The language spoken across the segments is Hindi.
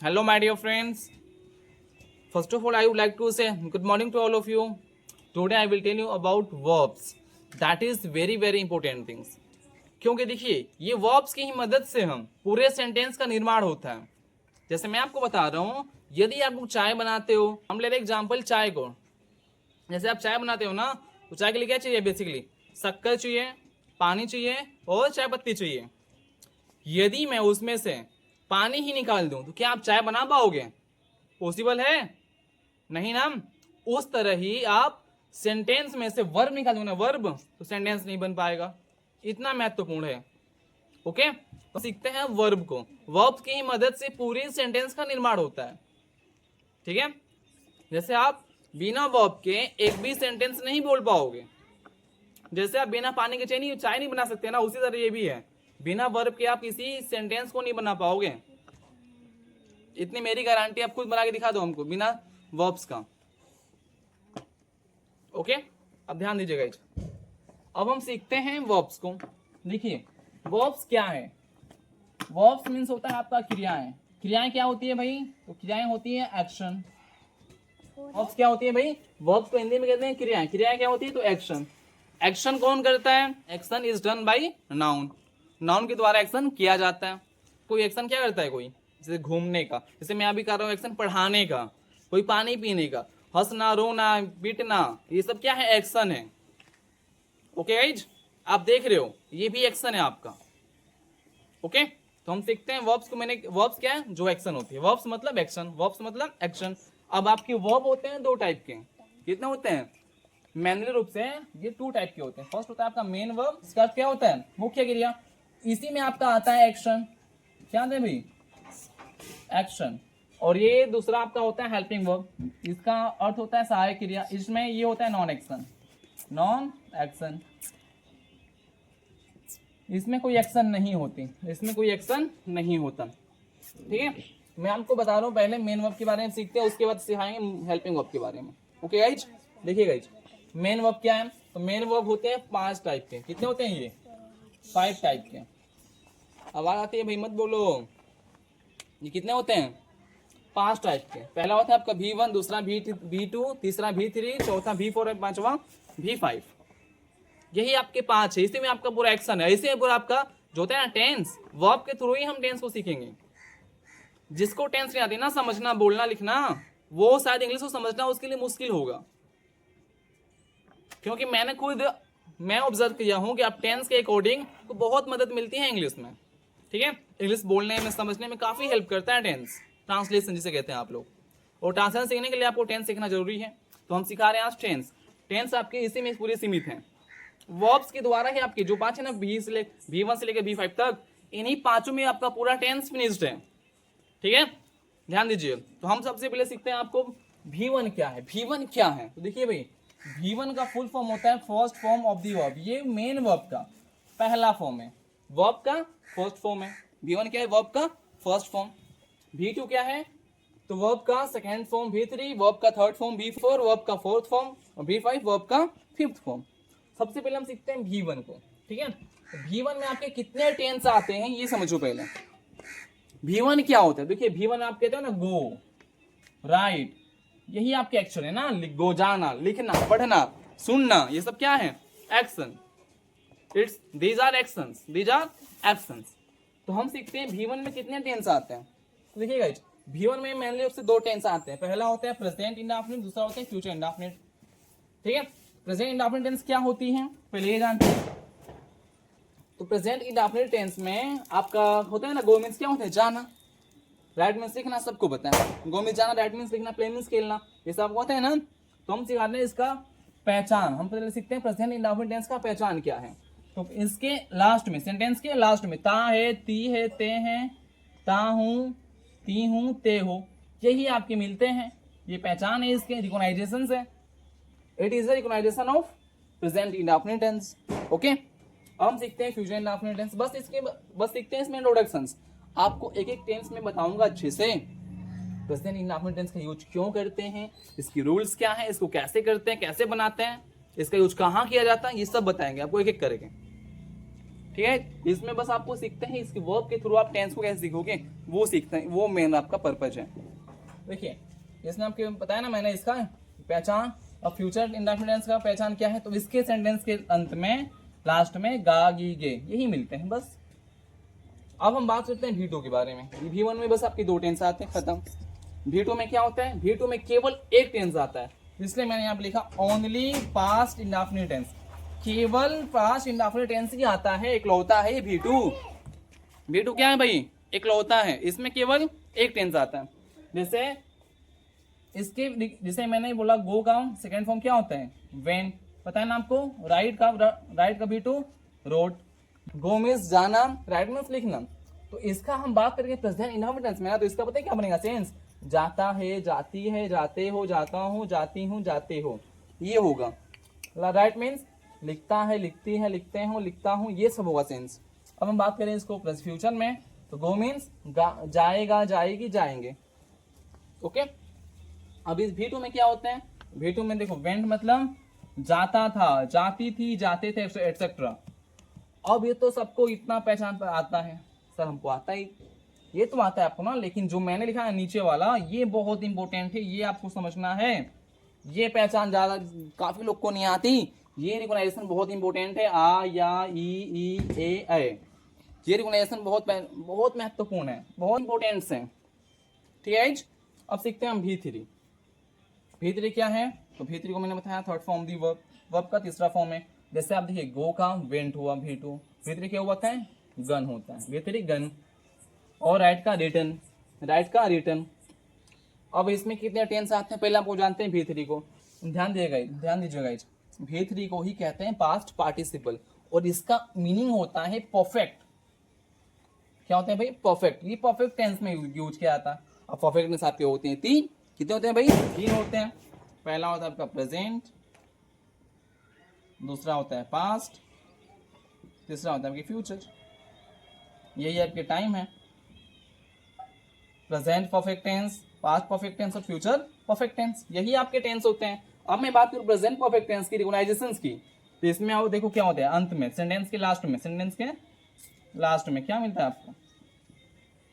Hello, my dear friends. First of all, I would like to say good morning to all of you. Today, I will tell you about verbs. That is very important things. क्योंकि देखिए ये वर्ब्स की ही मदद से हम पूरे सेंटेंस का निर्माण होता है। जैसे मैं आपको बता रहा हूँ, यदि आप चाय बनाते हो, हम ले रहे एग्जाम्पल चाय को। जैसे आप चाय बनाते हो ना, तो चाय के लिए क्या चाहिए? बेसिकली शक्कर चाहिए, पानी चाहिए और चाय पत्ती चाहिए। यदि मैं उसमें से पानी ही निकाल दूं तो क्या आप चाय बना पाओगे? पॉसिबल है नहीं ना। उस तरह ही आप सेंटेंस में से वर्ब निकाल दो ना, वर्ब, तो सेंटेंस नहीं बन पाएगा। इतना महत्वपूर्ण है। ओके, तो सीखते हैं वर्ब को। वर्ब की ही मदद से पूरी सेंटेंस का निर्माण होता है। ठीक है, जैसे आप बिना वर्ब के एक भी सेंटेंस नहीं बोल पाओगे। जैसे आप बिना पानी के चाय नहीं बना सकते ना, उसी तरह ये भी है। बिना वर्ब के आप किसी सेंटेंस को नहीं बना पाओगे। इतनी मेरी गारंटी, आप खुद बना के दिखा दो हमको बिना वर्ब्स का। ओके, अब ध्यान दीजिएगा। अब हम सीखते हैं वर्ब्स को। देखिए वर्ब्स क्या है? वर्ब्स मीन्स होता है आपका क्रियाएं। क्रियाएं क्या होती है भाई? तो क्रियाएं होती है एक्शन। वर्ब्स क्या होती है भाई? वर्ब्स को हिंदी में कहते हैं क्रियाएं। क्रियाएं क्या होती है? तो एक्शन। एक्शन कौन करता है? Action is done by noun. Noun के द्वारा एक्शन किया जाता है। कोई एक्शन क्या करता है? कोई जैसे घूमने का, जैसे मैं अभी कर रहा हूँ एक्शन पढ़ाने का, कोई पानी पीने का, हंसना, रोना, पीटना, ये सब क्या है? एक्शन है। ओके गाइज, आप देख रहे हो ये भी एक्शन है आपका। ओके, तो हम सीखते हैं वर्ब्स को। मैंने वर्ब्स क्या है? जो एक्शन होती है। वर्ब्स मतलब एक्शन, वर्ब्स मतलब एक्शन। अब आपके वर्ब होते हैं दो टाइप के। कितने होते हैं? मैनुअल रूप से ये 2 टाइप के होते हैं। फर्स्ट होता है आपका मेन वर्ब, इसका क्या होता है? मुख्य क्रिया। इसी में आपका आता है एक्शन। क्या आता है भाई? एक्शन। और ये दूसरा आपका होता है हेल्पिंग वर्ब, इसका अर्थ होता है सहायक क्रिया। इसमें ये होता है नॉन एक्शन। नॉन एक्शन, इसमें कोई एक्शन नहीं होती, इसमें कोई एक्शन नहीं होता। ठीक है, मैं आपको बता रहा हूँ। पहले मेन वर्ब के बारे में सीखते हैं, उसके बाद सिखाएंगे हेल्पिंग वर्ब के बारे में। ओके गाइज, देखिए गाइज, मेन वर्ब क्या है? तो मेन वर्ब होते हैं 5 टाइप के। कितने होते हैं ये? 5 टाइप के। आवाज आती है भाई? मत बोलो। ये कितने होते हैं? 5 टाइप के। पहला होता है आपका V1, दूसरा V2, तीसरा V3, चौथा V4 और पांचवा V5। यही आपके 5 है। इसी में आपका पूरा एक्शन है। इसी में पूरा आपका जो होता है ना टेंस, वर्ब के थ्रू ही हम टेंस को सीखेंगे। जिसको टेंस नहीं आती ना समझना, बोलना, लिखना, वो शायद इंग्लिश को समझना उसके लिए मुश्किल होगा। क्योंकि मैं ऑब्जर्व किया हूं कि आप टेंस के अकॉर्डिंग तो बहुत मदद मिलती है इंग्लिश में। ठीक है, इंग्लिश बोलने में, समझने में काफी हेल्प करता है टेंस। ट्रांसलेशन जिसे कहते हैं आप लोग। और ट्रांसलेशन सीखने के लिए आपको टेंस सीखना जरूरी है। तो हम सिखा रहे हैं आज टेंस। टेंस आपके इसी में पूरे सीमित हैं। वर्ब्स के द्वारा ही आपके जो 5 है ना, V1 से लेकर V5 तक, इन्हीं 5 में आपका पूरा टेंस फिनिश्ड है। ठीक है, ध्यान दीजिए। तो हम सबसे पहले सीखते हैं आपको V1 क्या है। V1 क्या है? तो देखिए भाई, V1 का फुल फॉर्म होता है first form of the verb. ये मेन वर्ब का पहला फॉर्म है, वर्ब का फर्स्ट फॉर्म है। V1 क्या है? वर्ब का फर्स्ट फॉर्म। V2 क्या है? तो वर्ब का सेकेंड फॉर्म। V3 वर्ब का थर्ड फॉर्म। V4 वर्ब का फोर्थ फॉर्म। और V5 वर्ब का फिफ्थ फॉर्म। सबसे पहले हम सीखते हैं V1 को। ठीक है, तो V1 में आपके कितने टेंस आते हैं ये समझो पहले। V1 क्या होता है? देखिए V1 आप कहते हो ना गो, राइट, यही आपके एक्शन है ना। गो, जाना, लिखना, पढ़ना, सुनना, ये सब क्या है? Action. These are actions, these are actions. तो हम सीखते हैं V1 में कितने टेंस आते हैं। तो देखिए गाइस, V1 में मेनली उससे 2 टेंस आते हैं। पहला होता है प्रेजेंट इंडेफिनिट, दूसरा होता है फ्यूचर इंडेफिनिट। ठीक है, प्रेजेंट इंडेफिनिट टेंस क्या होती है पहले ये जानते हैं। तो प्रेजेंट इंडेफिनिट टेंस में आपका होता है ना, गो मीन्स क्या होता है? जाना, राइट मीन्स लिखना, सबको पता है। गो मीन्स जाना, राइट मीन्स लिखना, प्ले मीन्स खेलना, ये सब होता है ना। तो हम सिखाते हैं इसका पहचान। हम पहले सीखते हैं प्रेजेंट इंडेफिनिट टेंस का पहचान क्या है। तो इसके लास्ट में, सेंटेंस के लास्ट में ता है, ती है, ते हैं, ता हूं, ती हूं, ते हो, यही आपके मिलते हैं। ये पहचान है, इसके रिकॉग्नाइजेशन है। It is the recognization of present indefinite tense. Okay, अब हम सीखते हैं फ्यूचर इंडेफिनिट टेंस। बस सीखते हैं इसमें इंट्रोडक्शंस। आपको एक एक टेंस में बताऊंगा अच्छे से। प्रेजेंट इंडेफिनिट टेंस का यूज क्यों करते हैं, इसकी रूल्स क्या है, इसको कैसे करते हैं, कैसे बनाते हैं, इसका यूज कहाँ किया जाता है, ये सब बताएंगे आपको एक एक करके। ठीक ठीक है। इसमें बस आपको सीखते हैं इसके वर्ब के थ्रू आप टेंस को कैसे सीखोगे वो सीखते हैं, वो मेन आपका पर्पज है। देखिए इसने आपको बताया ना मैंने इसका पहचान और फ्यूचर इंडेफिनिट टेंस का पहचान क्या है, तो इसके सेंटेंस के अंत में लास्ट में गा गी गे यही मिलते हैं बस। अब हम बात करते हैं V2 के बारे में। V1 में बस आपके 2 टेंस आते हैं, खत्म। V2 में क्या होता है, V2 में केवल एक टेंस आता है, इसलिए मैंने यहाँ पे लिखा ओनली पास्ट इंडेफिनिट टेंस, केवल पास्ट इंडेफिनिट टेंस ही आता है, इकलौता है ये V2 क्या है भाई, इकलौता है, इसमें केवल एक टेंस आता है। जैसे इसके जैसे मैंने बोला गो का सेकेंड फॉर्म क्या होता है, वेन, पता है ना आपको। राइट का V2 रोड, गो मीन्स जाना, राइट मीन्स लिखना। तो इसका हम बात करेंगे प्रेजेंट इंडेफिनिट टेंस में, तो इसका पता है क्या बनेगा सेंस, जाता है, जाती है, जाते हो, जाता हूँ, जाती हूँ, जाते हो, ये होगा। राइट मीन्स लिखता है, लिखती है, लिखते हो, लिखता हूँ, ये सब होगा सेंस। अब हम बात करें इसको प्लस फ्यूचर में, तो गो मीन्स जाएगा, जाएगी, जाएंगे। ओके। अब इस V2 में क्या होते हैं, V2 में देखो वेंट मतलब जाता था, जाती थी, जाते थे, एटसेट्रा। अब ये तो सबको इतना पहचान पर आता है, सर हमको आता ही, ये तो आता है आपको ना, लेकिन जो मैंने लिखा है नीचे वाला ये बहुत इंपॉर्टेंट है, ये आपको समझना है। ये पहचान ज्यादा काफी लोग को नहीं आती, ये रिकॉग्नाइजेशन बहुत इंपॉर्टेंट है। आ या ई ए, ये रिकॉग्नाइजेशन बहुत महत्वपूर्ण है, बहुत इंपॉर्टेंट है। ठीक है। अब सीखते हैं हम V3 क्या है, तो V3 को मैंने बताया थर्ड फॉर्म दी वर्ब का तीसरा फॉर्म है। जैसे आप देखिए गो का वेंट हुआ V3 क्या होता है, गन होता है, V3 गन। और राइट का रिटर्न। अब इसमें कितने टेंस आते हैं पहले आपको जानते हैं V3 को, ध्यान दीजिएगा। V3 को ही कहते हैं पास्ट पार्टिसिपल, और इसका मीनिंग होता है परफेक्ट। क्या होते हैं भाई, परफेक्ट। ये परफेक्ट टेंस में यूज किया जाता है। अब परफेक्ट टेंस आपके होते हैं 3, कितने होते हैं भाई, 3 होते हैं। पहला होता है आपका प्रेजेंट, दूसरा होता है पास्ट, तीसरा होता है आपके फ्यूचर। यही आपके टाइम है, present perfect tense, past perfect tense और फ्यूचर परफेक्ट टेंस, यही आपके टेंस होते हैं। अब मैं बात करूं प्रेजेंट परफेक्ट टेंस की रिकॉग्नाइजेशंस की, तो इसमें आओ देखो क्या होता है अंत में, सेंटेंस के लास्ट में क्या मिलता है आपको,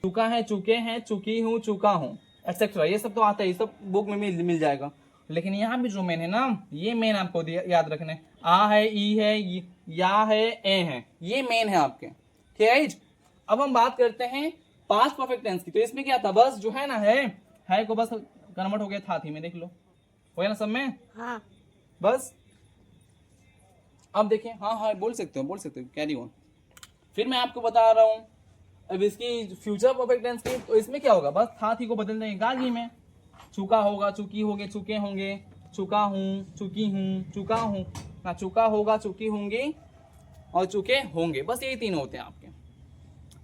चुका है, चुके हैं, चुकी हूं, चुका हूं, एक्सेट्रा, ये सब तो आता है, ये सब बुक में मिल जाएगा। लेकिन यहाँ भी जो मेन है ना, ये मेन आपको याद रखना है। आ है, ई है, या है, ए है, ये मेन है आपके। ठीक है। अब हम बात करते हैं पास्ट परफेक्ट टेंस की, तो इसमें क्या था, बस जो है ना है को बस कन्वर्ट हो गया था थी में, देख लो हो गया ना सब में, हाँ बस। अब देखिए, हाँ बोल सकते हो कैरी ऑन। फिर मैं आपको बता रहा हूँ अब इसकी फ्यूचर परफेक्ट टेंस की, तो इसमें क्या होगा, बस था थी को बदल देंगे गागी में, चुका होगा, चुकी होगे, चुके होंगे, चुका हूँ, चुकी हूँ, चुका हूँ ना, चुका होगा, चुकी होंगी और चुके होंगे, बस यही 3 होते हैं आपके।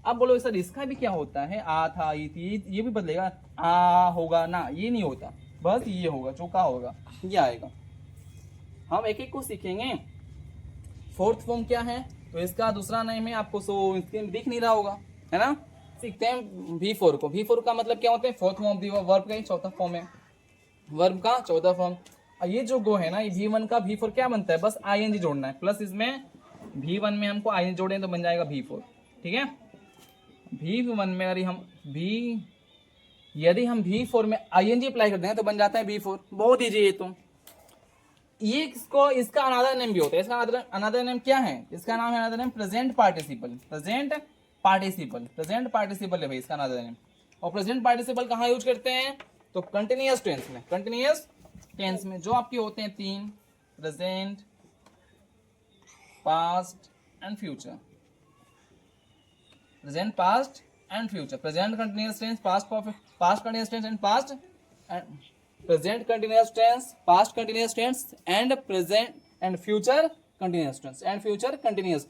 अब बोलो सर इसका भी क्या होता है, आ था, ई थी, ये भी बदलेगा, आ होगा ना, ये नहीं होता, बस ये होगा, चुका होगा, ये आएगा। हम एक एक को सीखेंगे। फोर्थ फॉर्म क्या है, तो इसका दूसरा नेम है, आपको सो स्क्रीन दिख नहीं रहा होगा, है ना। सीखते हैं V4 को। V4 का मतलब क्या होता है, फोर्थ फॉर्म वर्ब का चौथा फॉर्म है, वर्ब का चौथा फॉर्म। ये जो गो है ना, ये V1 का V4 क्या बनता है, बस ING जोड़ना है, प्लस इसमें V1 में हमको ING जोड़े तो बन जाएगा V4। ठीक है। V1 में यदि हम V4 में ING अप्लाई कर दें तो बन जाता है V4, बहुत ईजी है। तो ये इसका अनदर नेम भी होता है, इसका अनदर नेम क्या है, इसका नाम है अनदर नेम प्रेजेंट पार्टिसिपल है भाई इसका अनदर नेम। और प्रेजेंट पार्टिसिपल कहाँ यूज करते हैं, तो कंटिन्यूअस टेंस में जो आपके होते हैं 3, present, past and future. Present, past and future, present continuous tense, past continuous tense and present continuous tense, past continuous tense and present and future continuous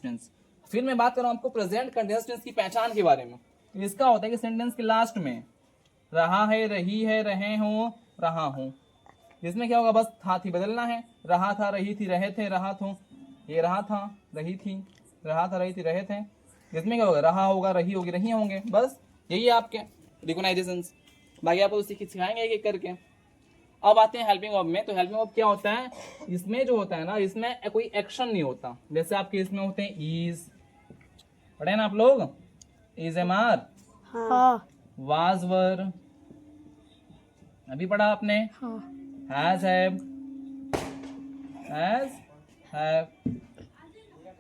tense. फिर मैं बात कर रहा हूं आपको प्रेजेंट कंटिन्यूअस टेंस की पहचान के बारे में। इसका होता है कि सेंटेंस के लास्ट में रहा है, रही है, रहे हो, रहा हूं, इसमें क्या होगा, बस था थी बदलना है, रहा था, रही थी, रहे थे, रहा था, ये रहा था, रही थी, रहा था, रही थी, रहे थे, इसमें क्या होगा, रहा होगा, रही होगी, रही होंगे, बस यही आपके रिकॉग्नाइजेशंस। बाकी आपको सिखाएंगे एक एक करके। अब आते हैं हेल्पिंग वर्ब में। तो हेल्पिंग वर्ब क्या होता है, इसमें जो होता है ना, इसमें कोई एक्शन नहीं होता। जैसे आपके इसमें होते हैं इज, पढ़े ना आप लोग, इज एम आर, हाँ वाज वर, अभी पढ़ा आपने, हाँ हैज हैव,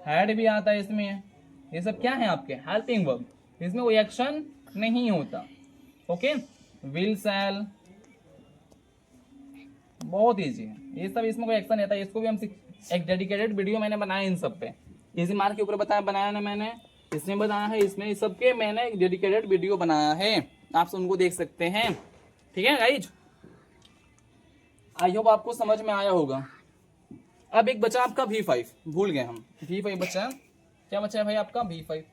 हैड भी आता है इसमें। ये सब क्या है आपके हेल्पिंग वर्ब, इसमें कोई एक्शन नहीं होता। ओके, विल शैल, बहुत इजी है ये सब, इसमें कोई एक्शन नहीं आता। इसको भी हम एक डेडिकेटेड वीडियो मैंने बनाया इन सब पे, इजी मार्क के ऊपर बनाया ना मैंने, इसमें बनाया है, इसमें इस सब के मैंने एक डेडिकेटेड वीडियो बनाया है, आप उनको देख सकते हैं। ठीक है गाइज, आई होप आपको समझ में आया होगा। अब एक बचा आपका V5, भूल गए हम, V5 बचा, क्या बचा है भाई आपका V5,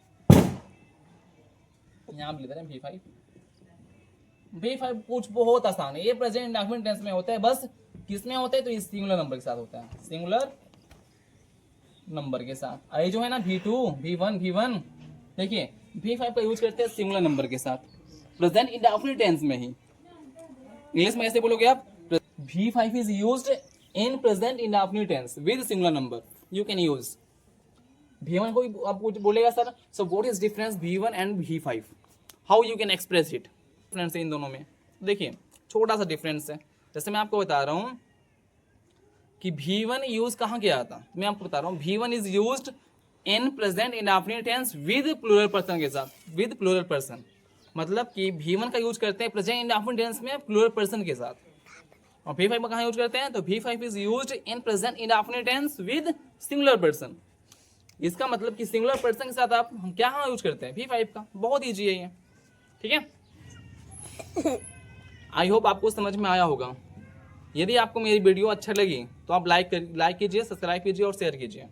यहाँ आप लिख रहे हैं V5। V5 कुछ बहुत आसान है, ये प्रेजेंट इंडेफिनिट टेंस में होता है, बस किसमें होता है तो इस सिंगुलर नंबर के साथ होता है, सिंगुलर नंबर के साथ। ये जो है ना V2, V1, देखिए V5 का यूज करते हैं सिंगुलर नंबर के साथ, प्रेजेंट इंडेफिनिट टेंस में ही। इंग्लिश में ऐसे बोलोगे आप, V5 is used in present indefinite tense with singular number, you can use। V1 को आप कुछ बोलेगा sir, so what is difference V1 and V5, how you can express it, difference है इन दोनों में। देखिए छोटा सा डिफरेंस है, जैसे मैं आपको बता रहा हूँ कि V1 यूज कहाँ किया था, मैं आपको बता रहा हूँ V1 is used in present indefinite tense with plural person के साथ, विद प्लूरल पर्सन, मतलब कि V1 का यूज करते हैं प्रेजेंट इंडेफिनिट टेंस में प्लूरल पर्सन के साथ। और V5 में कहाँ यूज करते हैं, तो V5 is used in present indefinite tense with singular person. इसका मतलब कि सिंगुलर पर्सन के साथ आप हम क्या यूज करते हैं V5 का, बहुत ईजी है ये। ठीक है, आई होप आपको समझ में आया होगा। यदि आपको मेरी वीडियो अच्छा लगी तो आप लाइक कीजिए, सब्सक्राइब कीजिए और शेयर कीजिए।